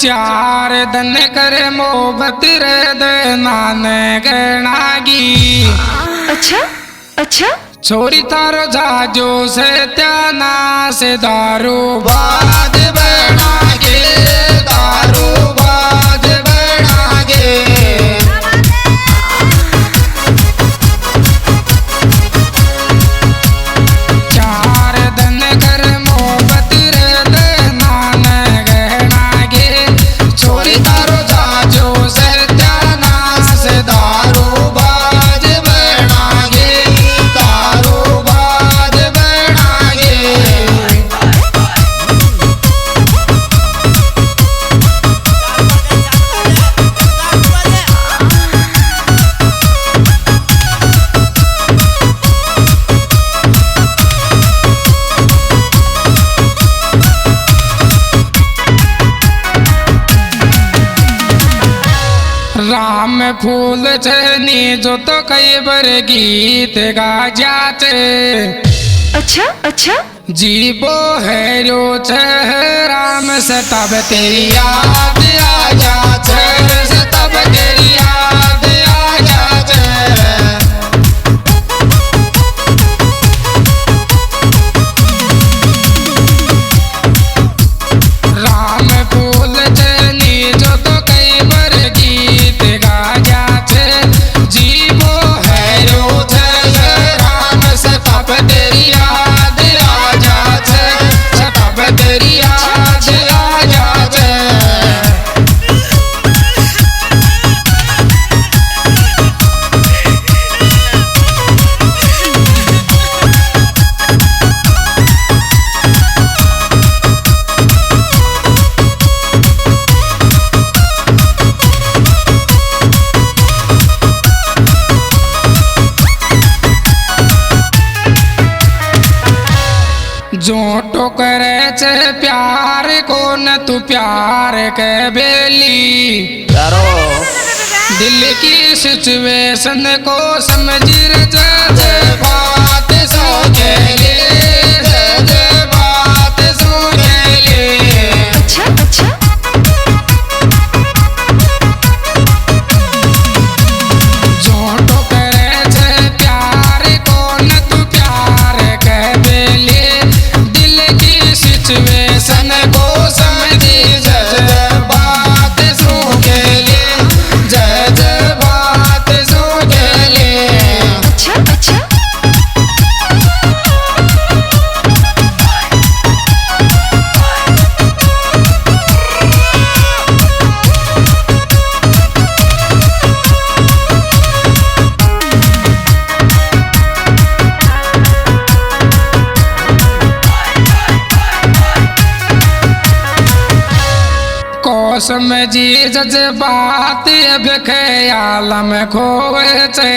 चार दिन कर मोहब्बत रे दनान गणागी। अच्छा अच्छा छोरी तारो जाजो से त्याना से दारू बाज बनागे, दारू बाज बनागे। चार दिन कर मोहब्बत रे दनान गहनागे। छोरी तारो जाजो से त्याना से दारू बाज बनागे, दारू बाज बनागे। राम फूल छनी जो तो कई बर गीत गा जाते। अच्छा अच्छा जीवो है रो छह राम से तब तेरी याद आ जाते, से तब तेरी याद आ जाते। राम फूल छनी जो तो कई बर गीत गा जाते। जीवो है रो छह राम से तब तेरी याद आ जाते, से तब तेरी याद आ जाते। जोटो करे छे प्यार को न तू प्यार के बेली। दिल की सिचुएशन को समझ जे बात सोचे ले, जे बात सोचे ले। अच्छा अच्छा जोटो करे छे प्यार को न तू प्यार के बेली। दिल की सिचुएशन को समझी जे बात सोचे ले, जे बात सोचे ले। अच्छा अच्छा कोसम जी जज्बात अब ख्याल में खोए छे,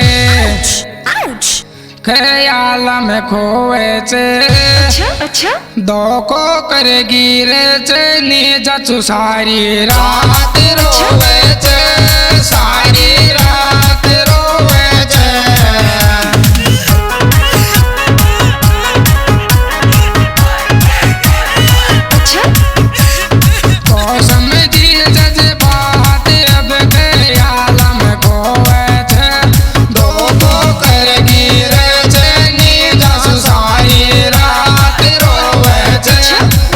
ख्याल में खोए छे। अच्छा अच्छा दो को कर गिरे छे नीजू सारी रात रोवे छे, सारी रात रोवे छे। अच्छा कोसम जी जज्बात अब ख्याल में खोए छे। दो को कर गिरे छे नीजू सारी रात रोवे छे,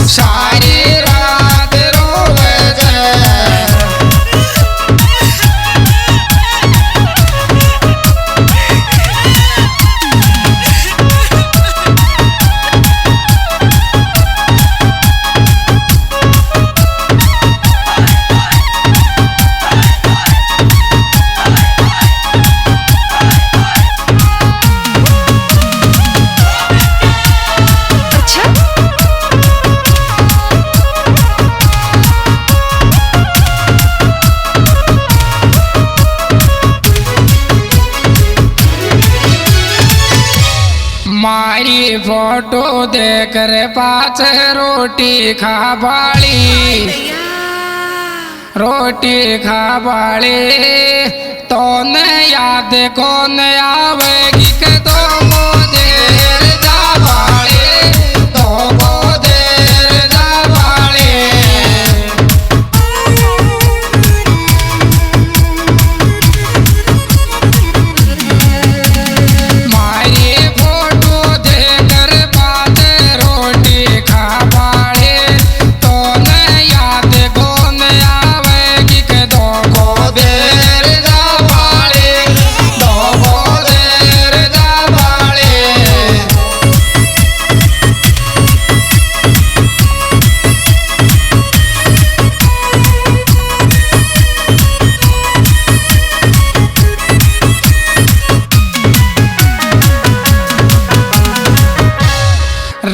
सारी रात रोवे छे। अच्छा मारी फोटो देकर पाछ रोटी खा बाली, रोटी खा बाली। तो न याद कौन आवेगी के तो देर जा बाली, तो देर जा बाली।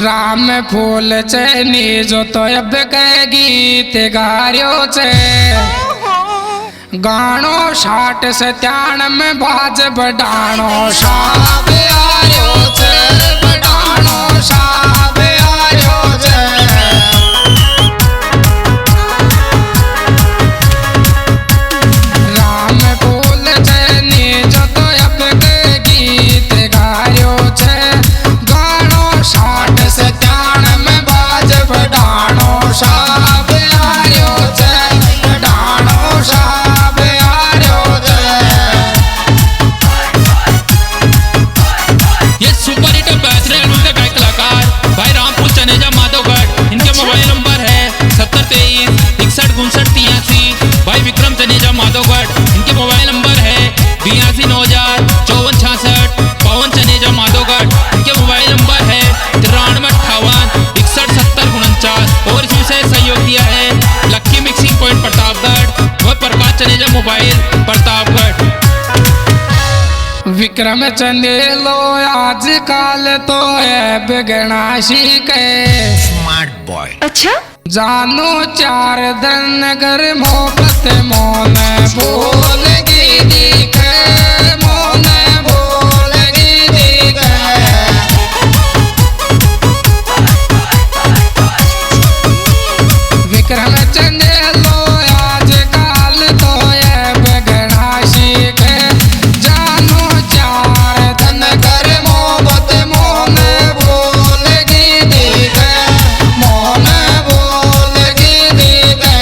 राम फूल चैनी जो तो अब के गीत गारियो छे गानो 60 सत्यान में बाज बडानो साब आयो छे बडानो साब आयो छे राम फूल चैनी जो तो अब के गीत गारियो छे गानो 60 सत्यान में बाज बडानो साब आयो छे बडानो साब आयो छे। ये सुपर हिट बेहतरीन एल्बम के गायक कलाकार भाई रामपुर चनेजा माधोगढ़। इनके मोबाइल नंबर है 7023615983। भाई विक्रम चनेजा माधोगढ़। इनके मोबाइल नंबर है 82905466। पवन चनेजा माधोगढ़। इनके मोबाइल नंबर है 9358617049। और इसमें से सहयोग दिया है लक्की मिक्सिंग पॉइंट प्रतापगढ़ व प्रकाश चनेजा मोबाइल प्रतापगढ़। विक्रम चंदेलो आजकल तो है बिगनाशी के स्मार्ट बॉय। अच्छा जानू 4 दिन नगर मोहब्बत मोन बोलगी दिखे मोन बोलगी दिखे विक्रम चंदेलो आजकल तो है बिगनाशी के जानू 4 दिन नगर मोहब्बत मोन बोलगी दिखे मोन बोलगी दिखे।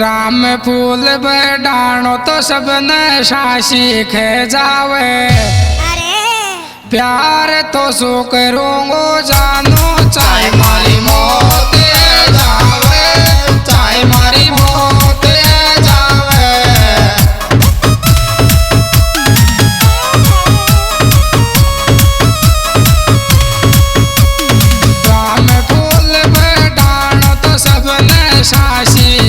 राम फूल बडानो तो सब नशा सीखे जावे प्यार तो सो करूंगो जानो चाहे मारी मौत जावे चाहे मारी मौत जावे। राम फूल बडानो तो सब नशा सीखे